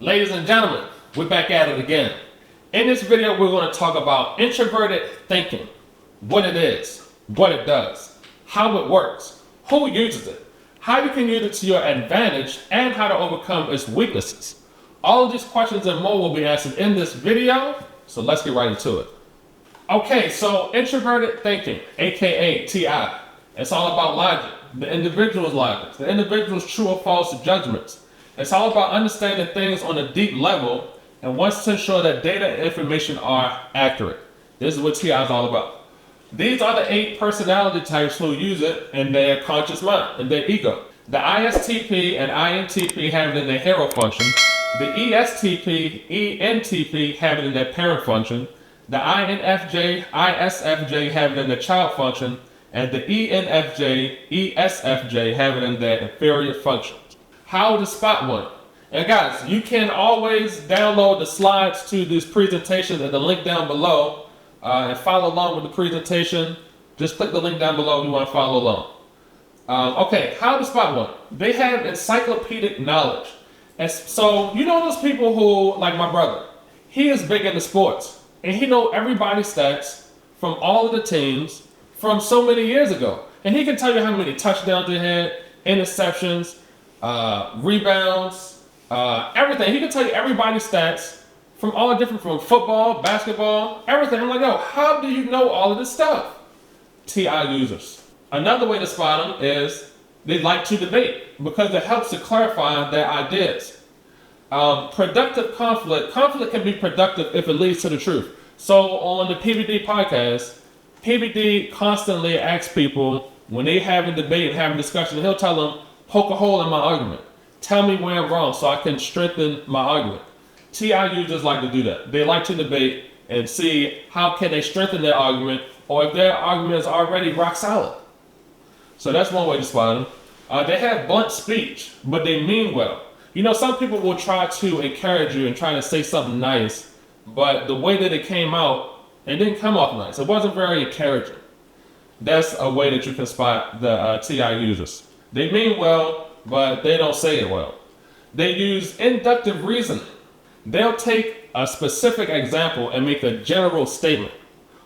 Ladies and gentlemen, we're back at it again. In this video, we're going to talk about introverted thinking, what it is, what it does, how it works, who uses it, how you can use it to your advantage, and how to overcome its weaknesses. All of these questions and more will be answered in this video, so let's get right into it. Okay, so introverted thinking, aka TI, it's all about logic, the individual's logic, the individual's true or false judgments. It's all about understanding things on a deep level and wants to ensure that data and information are accurate. This is what TI is all about. These are the 8 personality types who use it in their conscious mind, in their ego. The ISTP and INTP have it in their hero function. The ESTP, ENTP have it in their parent function. The INFJ, ISFJ have it in their child function. And the ENFJ, ESFJ have it in their inferior function. How to spot one. And guys, you can always download the slides to these presentations at the link down below and follow along with the presentation. Just click the link down below if you want to follow along. Okay, how to spot one. They have encyclopedic knowledge. And so, you know those people who, like my brother, he is big into sports. And he knows everybody's stats from all of the teams from so many years ago. And he can tell you how many touchdowns they had, interceptions, rebounds, everything. He can tell you everybody's stats from all different, from football, basketball, everything. I'm like, yo, how do you know all of this stuff? TI users. Another way to spot them is they like to debate because it helps to clarify their ideas. Productive conflict. Conflict can be productive if it leads to the truth. So on the PBD podcast, PBD constantly asks people when they have a debate and have a discussion, he'll tell them, poke a hole in my argument. Tell me where I'm wrong so I can strengthen my argument. TI users like to do that. They like to debate and see how can they strengthen their argument or if their argument is already rock solid. So that's one way to spot them. They have blunt speech, but they mean well. You know, some people will try to encourage you and try to say something nice, but the way that it came out, it didn't come off nice. It wasn't very encouraging. That's a way that you can spot the TI users. They mean well, but they don't say it well. They use inductive reasoning. They'll take a specific example and make a general statement.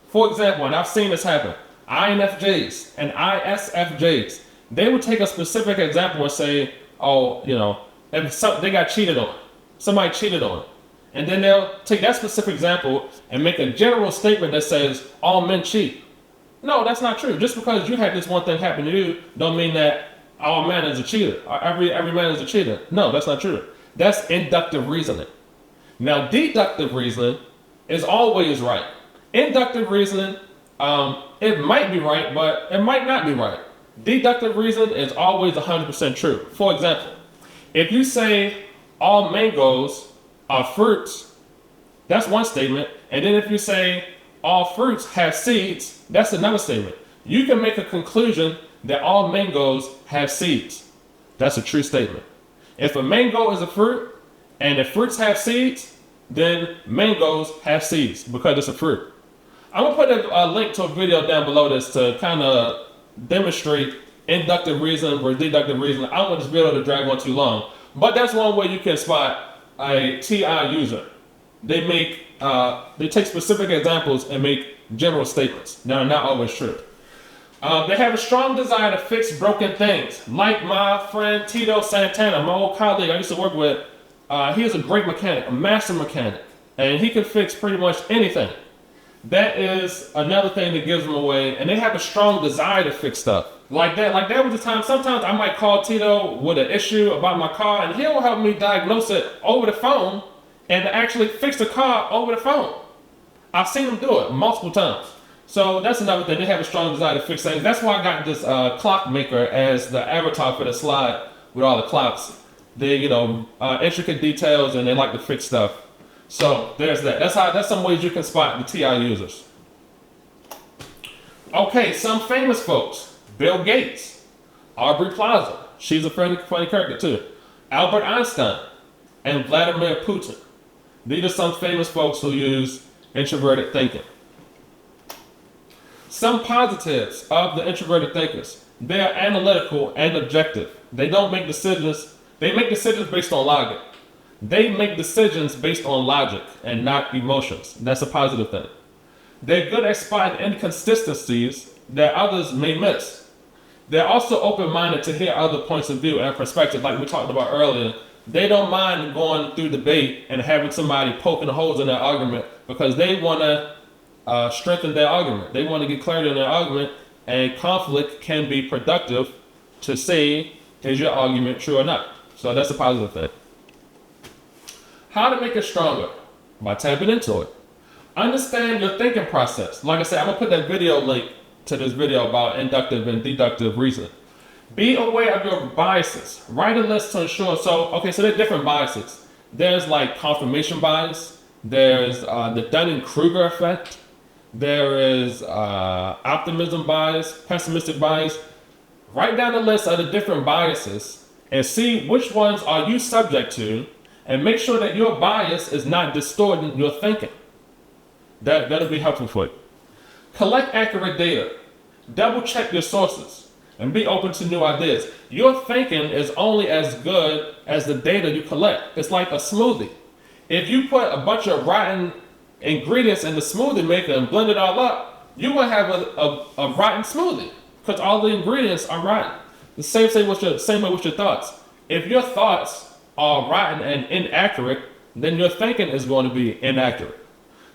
For example, and I've seen this happen, INFJs and ISFJs, they would take a specific example and say, oh, you know, if they got cheated on, somebody cheated on them. And then they'll take that specific example and make a general statement that says, all men cheat. No, that's not true. Just because you had this one thing happen to you, don't mean that all men is a cheater. Or every man is a cheater. No, that's not true. That's inductive reasoning. Now, deductive reasoning is always right. Inductive reasoning, it might be right, but it might not be right. Deductive reasoning is always 100% true. For example, if you say all mangoes are fruits, that's one statement. And then if you say all fruits have seeds, that's another statement. You can make a conclusion that all mangoes have seeds. That's a true statement. If a mango is a fruit and if fruits have seeds, then mangoes have seeds because it's a fruit. I'm gonna put a link to a video down below this to kind of demonstrate inductive reasoning versus deductive reasoning. I don't want this video to drag on too long, but that's one way you can spot a TI user. They take specific examples and make general statements that are not always true. They have a strong desire to fix broken things. Like my friend Tito Santana, my old colleague I used to work with, he is a great mechanic, a master mechanic, and he can fix pretty much anything. That is another thing that gives them away, and they have a strong desire to fix stuff. Like that was the time, sometimes I might call Tito with an issue about my car, and he'll help me diagnose it over the phone and actually fix the car over the phone. I've seen him do it multiple times. So that's another thing. They have a strong desire to fix things. That's why I got this clock maker as the avatar for the slide with all the clocks. They, intricate details and they like to fix stuff. So there's that. That's some ways you can spot the TI users. Okay, some famous folks. Bill Gates, Aubrey Plaza. She's a funny character too. Albert Einstein and Vladimir Putin. These are some famous folks who use introverted thinking. Some positives of the introverted thinkers. They are analytical and objective. They don't make decisions. They make decisions based on logic. They make decisions based on logic and not emotions. That's a positive thing. They're good at spotting inconsistencies that others may miss. They're also open-minded to hear other points of view and perspective, like we talked about earlier. They don't mind going through debate and having somebody poking holes in their argument because they want to strengthen their argument. They want to get clarity in their argument, and conflict can be productive to say, is your argument true or not? So that's a positive thing. How to make it stronger? By tapping into it. Understand your thinking process. Like I said, I'm going to put that video link to this video about inductive and deductive reasoning. Be aware of your biases. Write a list to ensure. So there are different biases. There's like confirmation bias. There's the Dunning-Kruger effect. There is optimism bias, pessimistic bias. Write down a list of the different biases and see which ones are you subject to, and make sure that your bias is not distorting your thinking. That'll be helpful for you. Collect accurate data. Double check your sources and be open to new ideas. Your thinking is only as good as the data you collect. It's like a smoothie. If you put a bunch of rotten ingredients in the smoothie maker and blend it all up, you will have a rotten smoothie because all the ingredients are rotten. The same way with your thoughts. If your thoughts are rotten and inaccurate, then your thinking is going to be inaccurate.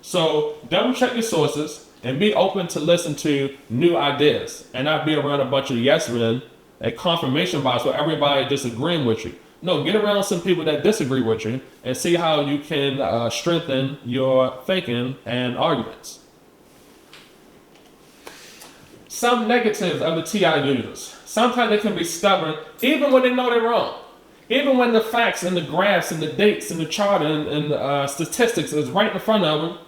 So double check your sources and be open to listen to new ideas and not be around a bunch of yes men and confirmation bias where everybody disagreeing with you. No, get around some people that disagree with you and see how you can strengthen your thinking and arguments. Some negatives of the TI users. Sometimes they can be stubborn even when they know they're wrong. Even when the facts and the graphs and the dates and the chart and the statistics is right in front of them,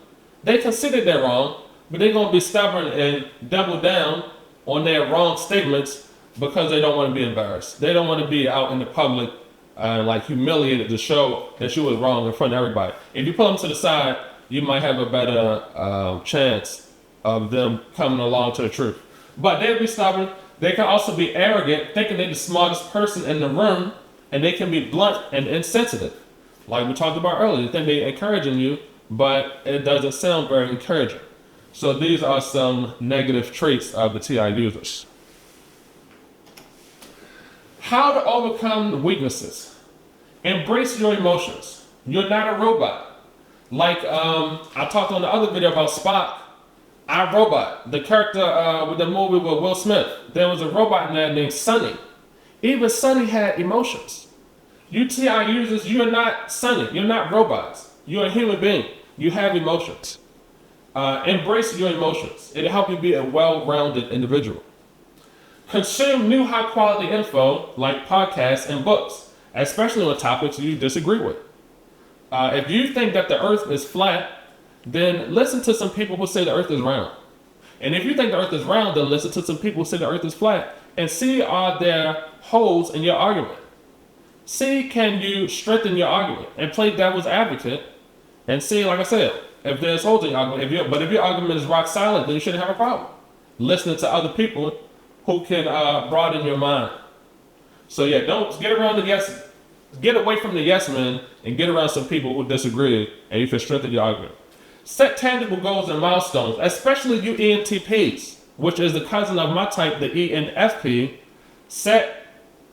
they consider they're wrong, but they're going to be stubborn and double down on their wrong statements because they don't want to be embarrassed. They don't want to be out in the public humiliated to show that you was wrong in front of everybody. If you pull them to the side, you might have a better chance of them coming along to the truth. But they'll be stubborn. They can also be arrogant, thinking they're the smartest person in the room, and they can be blunt and insensitive. Like we talked about earlier, they think they're encouraging you, but it doesn't sound very encouraging. So these are some negative traits of the TI users. How to overcome the weaknesses. Embrace your emotions. You're not a robot. Like I talked on the other video about Spock, iRobot, the character with the movie with Will Smith. There was a robot in there named Sonny. Even Sonny had emotions. You TI users, you're not Sonny. You're not robots. You're a human being. You have emotions. Embrace your emotions. It'll help you be a well-rounded individual. Consume new high-quality info like podcasts and books, especially on topics you disagree with. If you think that the earth is flat, then listen to some people who say the earth is round. And if you think the earth is round, then listen to some people who say the earth is flat and see are there holes in your argument. See, can you strengthen your argument and play devil's advocate and see, like I said, if there's holes in your argument. But if your argument is rock solid, then you shouldn't have a problem listening to other people who can broaden your mind. So yeah, don't get around get away from the yes men and get around some people who disagree, and you can strengthen your argument. Set tangible goals and milestones, especially you ENTPs, which is the cousin of my type, the ENFP. Set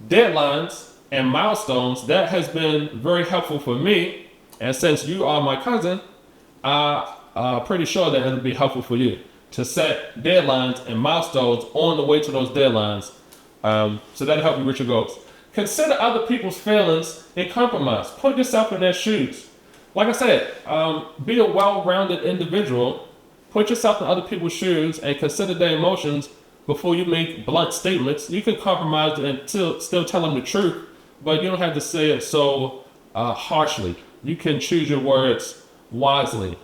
deadlines and milestones. That has been very helpful for me, and since you are my cousin, I'm pretty sure that it'll be helpful for you to set deadlines and milestones on the way to those deadlines. So that'll help you reach your goals. Consider other people's feelings and compromise. Put yourself in their shoes. Like I said, be a well-rounded individual. Put yourself in other people's shoes and consider their emotions before you make blunt statements. You can compromise and still tell them the truth, but you don't have to say it so harshly. You can choose your words wisely.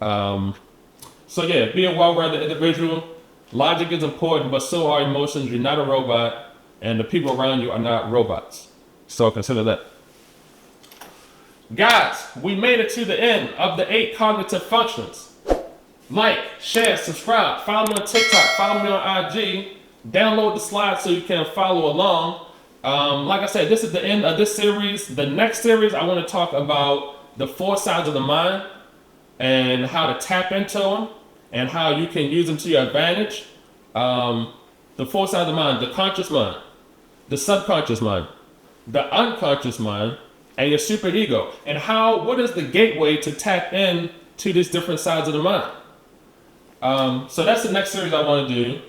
So yeah, be a well-rounded individual. Logic is important, but so are emotions. You're not a robot, and the people around you are not robots. So consider that. Guys, we made it to the end of the 8 cognitive functions. Like, share, subscribe, follow me on TikTok, follow me on IG, download the slides so you can follow along. Like I said, this is the end of this series. The next series, I want to talk about the 4 sides of the mind and how to tap into them and how you can use them to your advantage. The 4 sides of the mind: the conscious mind, the subconscious mind, the unconscious mind, and your superego. And what is the gateway to tap in to these different sides of the mind? So that's the next series I want to do.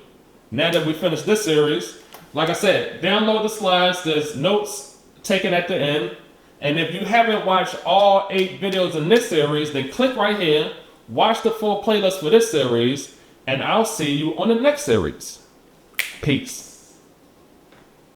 Now that we finished this series, like I said, download the slides. There's notes taken at the end. And if you haven't watched all 8 videos in this series, then click right here, watch the full playlist for this series, and I'll see you on the next series. Peace.